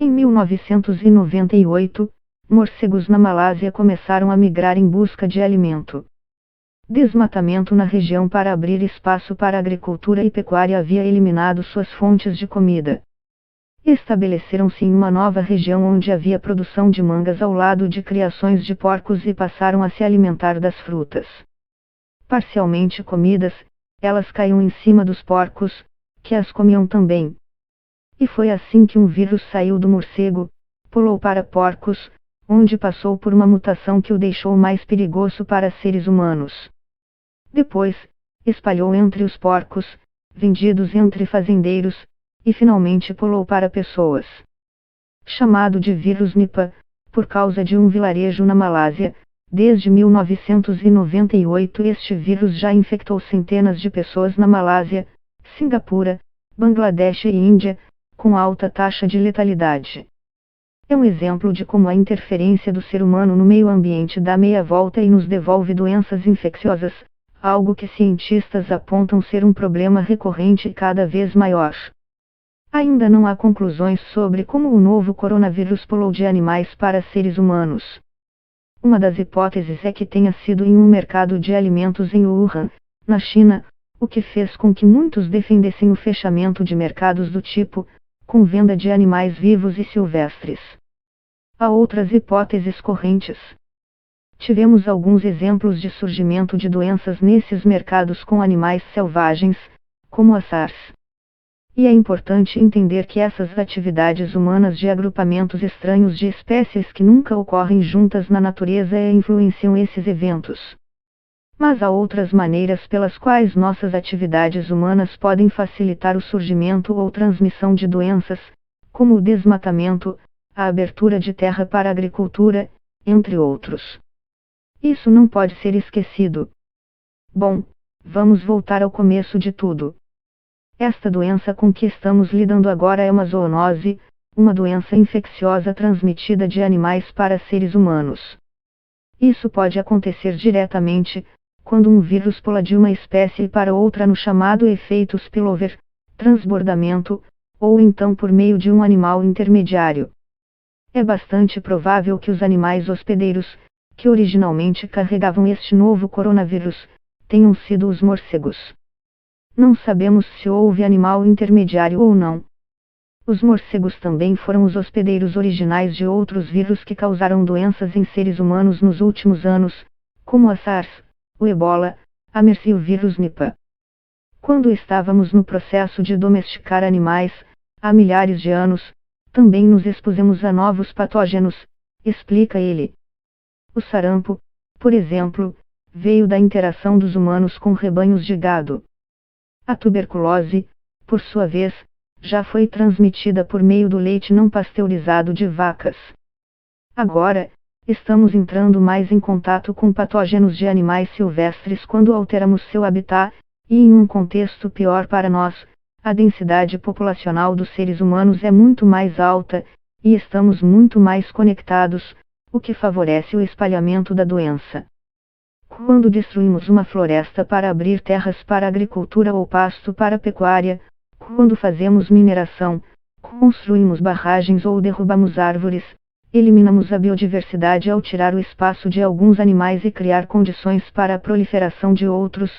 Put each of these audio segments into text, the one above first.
Em 1998, morcegos na Malásia começaram a migrar em busca de alimento. Desmatamento na região para abrir espaço para a agricultura e pecuária havia eliminado suas fontes de comida. Estabeleceram-se em uma nova região onde havia produção de mangas ao lado de criações de porcos e passaram a se alimentar das frutas. Parcialmente comidas, elas caíam em cima dos porcos, que as comiam também. E foi assim que um vírus saiu do morcego, pulou para porcos, onde passou por uma mutação que o deixou mais perigoso para seres humanos. Depois, espalhou entre os porcos, vendidos entre fazendeiros, e finalmente pulou para pessoas. Chamado de vírus Nipah, por causa de um vilarejo na Malásia, desde 1998 este vírus já infectou centenas de pessoas na Malásia, Singapura, Bangladesh e Índia, com alta taxa de letalidade. É um exemplo de como a interferência do ser humano no meio ambiente dá meia volta e nos devolve doenças infecciosas, algo que cientistas apontam ser um problema recorrente e cada vez maior. Ainda não há conclusões sobre como o novo coronavírus pulou de animais para seres humanos. Uma das hipóteses é que tenha sido em um mercado de alimentos em Wuhan, na China, o que fez com que muitos defendessem o fechamento de mercados do tipo, com venda de animais vivos e silvestres. Há outras hipóteses correntes. Tivemos alguns exemplos de surgimento de doenças nesses mercados com animais selvagens, como a SARS. E é importante entender que essas atividades humanas de agrupamentos estranhos de espécies que nunca ocorrem juntas na natureza influenciam esses eventos. Mas há outras maneiras pelas quais nossas atividades humanas podem facilitar o surgimento ou transmissão de doenças, como o desmatamento, a abertura de terra para a agricultura, entre outros. Isso não pode ser esquecido. Bom, vamos voltar ao começo de tudo. Esta doença com que estamos lidando agora é uma zoonose, uma doença infecciosa transmitida de animais para seres humanos. Isso pode acontecer diretamente, quando um vírus pula de uma espécie para outra no chamado efeito spillover, transbordamento, ou então por meio de um animal intermediário. É bastante provável que os animais hospedeiros, que originalmente carregavam este novo coronavírus, tenham sido os morcegos. Não sabemos se houve animal intermediário ou não. Os morcegos também foram os hospedeiros originais de outros vírus que causaram doenças em seres humanos nos últimos anos, como a SARS, o Ebola, a MERS e o vírus Nipah. Quando estávamos no processo de domesticar animais, há milhares de anos, também nos expusemos a novos patógenos, explica ele. O sarampo, por exemplo, veio da interação dos humanos com rebanhos de gado. A tuberculose, por sua vez, já foi transmitida por meio do leite não pasteurizado de vacas. Agora, estamos entrando mais em contato com patógenos de animais silvestres quando alteramos seu habitat, e em um contexto pior para nós, a densidade populacional dos seres humanos é muito mais alta, e estamos muito mais conectados, o que favorece o espalhamento da doença. Quando destruímos uma floresta para abrir terras para agricultura ou pasto para pecuária, quando fazemos mineração, construímos barragens ou derrubamos árvores, eliminamos a biodiversidade ao tirar o espaço de alguns animais e criar condições para a proliferação de outros,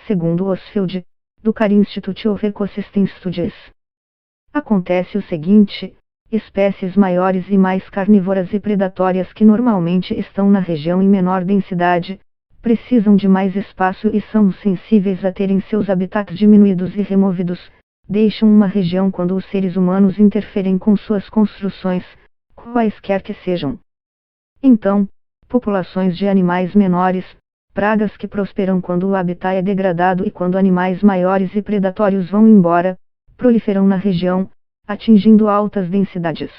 segundo Osfield, do Carey Institute of Ecosystem Studies. Acontece o seguinte: espécies maiores e mais carnívoras e predatórias que normalmente estão na região em menor densidade, precisam de mais espaço e são sensíveis a terem seus habitats diminuídos e removidos, deixam uma região quando os seres humanos interferem com suas construções, quaisquer que sejam. Então, populações de animais menores, pragas que prosperam quando o habitat é degradado e quando animais maiores e predatórios vão embora, proliferam na região, atingindo altas densidades.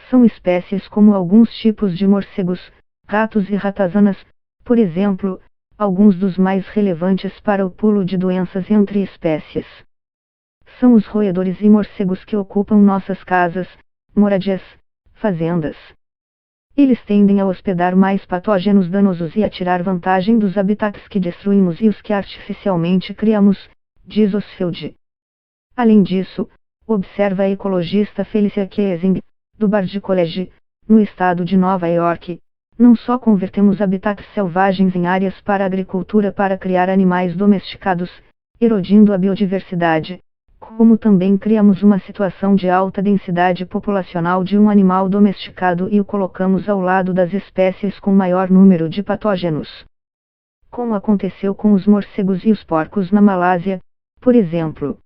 São espécies como alguns tipos de morcegos, ratos e ratazanas, por exemplo, alguns dos mais relevantes para o pulo de doenças entre espécies. São os roedores e morcegos que ocupam nossas casas, moradias, fazendas. Eles tendem a hospedar mais patógenos danosos e a tirar vantagem dos habitats que destruímos e os que artificialmente criamos, diz Osfield. Além disso, observa a ecologista Felicia Kiesing, do Bard College, no estado de Nova York, não só convertemos habitats selvagens em áreas para agricultura para criar animais domesticados, erodindo a biodiversidade, como também criamos uma situação de alta densidade populacional de um animal domesticado e o colocamos ao lado das espécies com maior número de patógenos. Como aconteceu com os morcegos e os porcos na Malásia, por exemplo.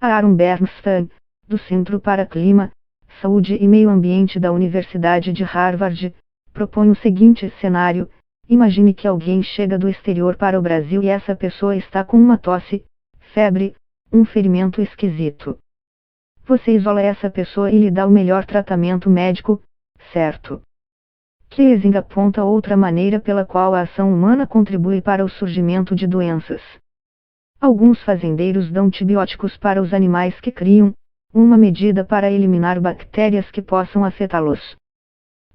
A Aaron Bernstein, do Centro para Clima, Saúde e Meio Ambiente da Universidade de Harvard, propõe o seguinte cenário: imagine que alguém chega do exterior para o Brasil e essa pessoa está com uma tosse, febre, um ferimento esquisito. Você isola essa pessoa e lhe dá o melhor tratamento médico, certo? Kiesing aponta outra maneira pela qual a ação humana contribui para o surgimento de doenças. Alguns fazendeiros dão antibióticos para os animais que criam, uma medida para eliminar bactérias que possam afetá-los.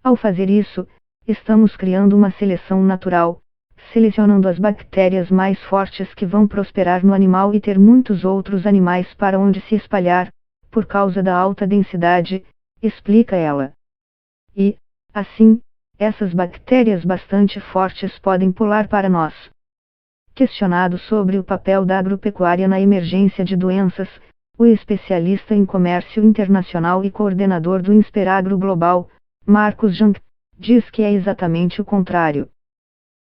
Ao fazer isso, estamos criando uma seleção natural, selecionando as bactérias mais fortes que vão prosperar no animal e ter muitos outros animais para onde se espalhar, por causa da alta densidade, explica ela. E, assim, essas bactérias bastante fortes podem pular para nós. Questionado sobre o papel da agropecuária na emergência de doenças, o especialista em comércio internacional e coordenador do Insperagro Global, Marcos Jank, diz que é exatamente o contrário.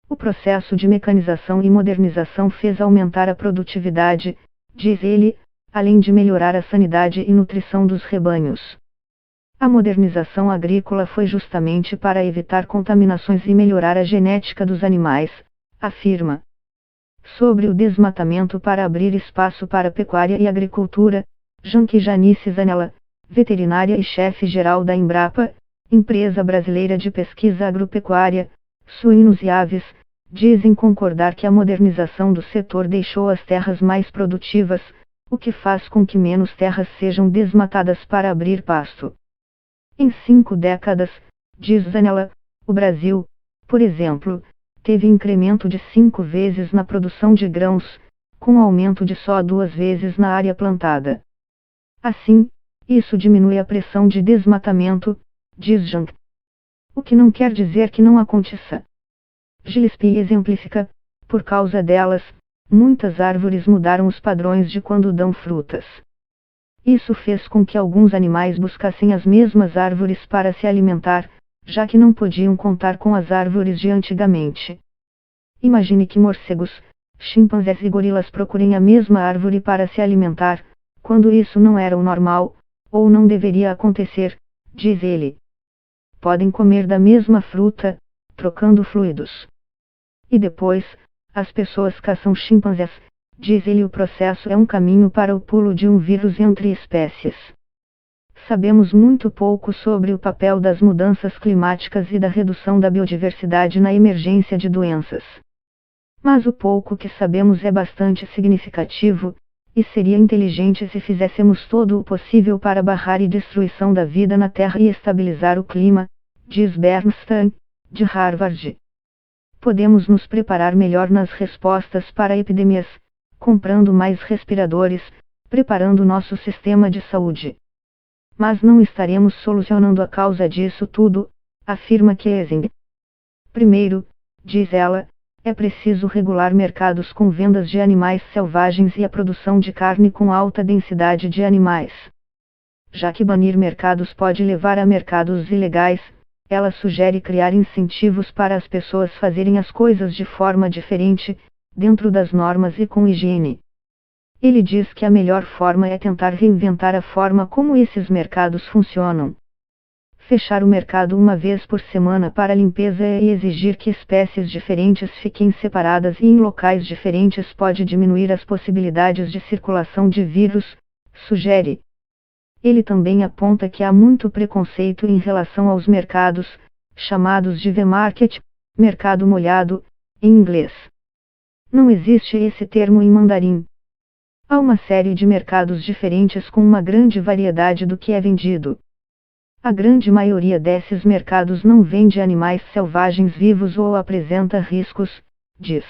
O processo de mecanização e modernização fez aumentar a produtividade, diz ele, além de melhorar a sanidade e nutrição dos rebanhos. A modernização agrícola foi justamente para evitar contaminações e melhorar a genética dos animais, afirma. Sobre o desmatamento para abrir espaço para pecuária e agricultura, Jank Janice Zanella, veterinária e chefe-geral da Embrapa, empresa brasileira de pesquisa agropecuária, suínos e aves, dizem concordar que a modernização do setor deixou as terras mais produtivas, o que faz com que menos terras sejam desmatadas para abrir pasto. Em 5 décadas, diz Zanella, o Brasil, por exemplo, teve incremento de 5 vezes na produção de grãos, com aumento de só 2 vezes na área plantada. Assim, isso diminui a pressão de desmatamento, diz Jank. O que não quer dizer que não aconteça. Gillespie exemplifica: por causa delas, muitas árvores mudaram os padrões de quando dão frutas. Isso fez com que alguns animais buscassem as mesmas árvores para se alimentar, já que não podiam contar com as árvores de antigamente. Imagine que morcegos, chimpanzés e gorilas procurem a mesma árvore para se alimentar, quando isso não era o normal, ou não deveria acontecer, diz ele. Podem comer da mesma fruta, trocando fluidos. E depois, as pessoas caçam chimpanzés, diz ele. O processo é um caminho para o pulo de um vírus entre espécies. Sabemos muito pouco sobre o papel das mudanças climáticas e da redução da biodiversidade na emergência de doenças. Mas o pouco que sabemos é bastante significativo, e seria inteligente se fizéssemos todo o possível para barrar a destruição da vida na Terra e estabilizar o clima, diz Bernstein, de Harvard. Podemos nos preparar melhor nas respostas para epidemias, comprando mais respiradores, preparando nosso sistema de saúde. Mas não estaremos solucionando a causa disso tudo, afirma Kiesing. Primeiro, diz ela, é preciso regular mercados com vendas de animais selvagens e a produção de carne com alta densidade de animais. Já que banir mercados pode levar a mercados ilegais, ela sugere criar incentivos para as pessoas fazerem as coisas de forma diferente, dentro das normas e com higiene. Ele diz que a melhor forma é tentar reinventar a forma como esses mercados funcionam. Fechar o mercado uma vez por semana para limpeza e exigir que espécies diferentes fiquem separadas e em locais diferentes pode diminuir as possibilidades de circulação de vírus, sugere. Ele também aponta que há muito preconceito em relação aos mercados, chamados de V-Market, mercado molhado, em inglês. Não existe esse termo em mandarim. Há uma série de mercados diferentes com uma grande variedade do que é vendido. A grande maioria desses mercados não vende animais selvagens vivos ou apresenta riscos, diz.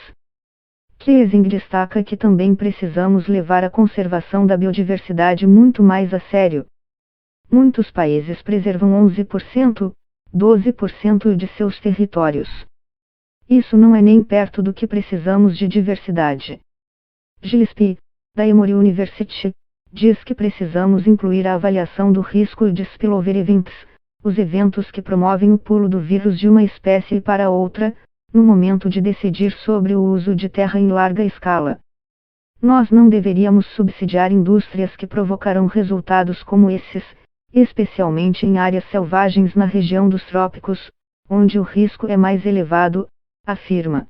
Kiesing destaca que também precisamos levar a conservação da biodiversidade muito mais a sério. Muitos países preservam 11%, 12% de seus territórios. Isso não é nem perto do que precisamos de diversidade. Gillespie, da Emory University, diz que precisamos incluir a avaliação do risco de spillover events, os eventos que promovem o pulo do vírus de uma espécie para outra, no momento de decidir sobre o uso de terra em larga escala. Nós não deveríamos subsidiar indústrias que provocarão resultados como esses, especialmente em áreas selvagens na região dos trópicos, onde o risco é mais elevado, afirma.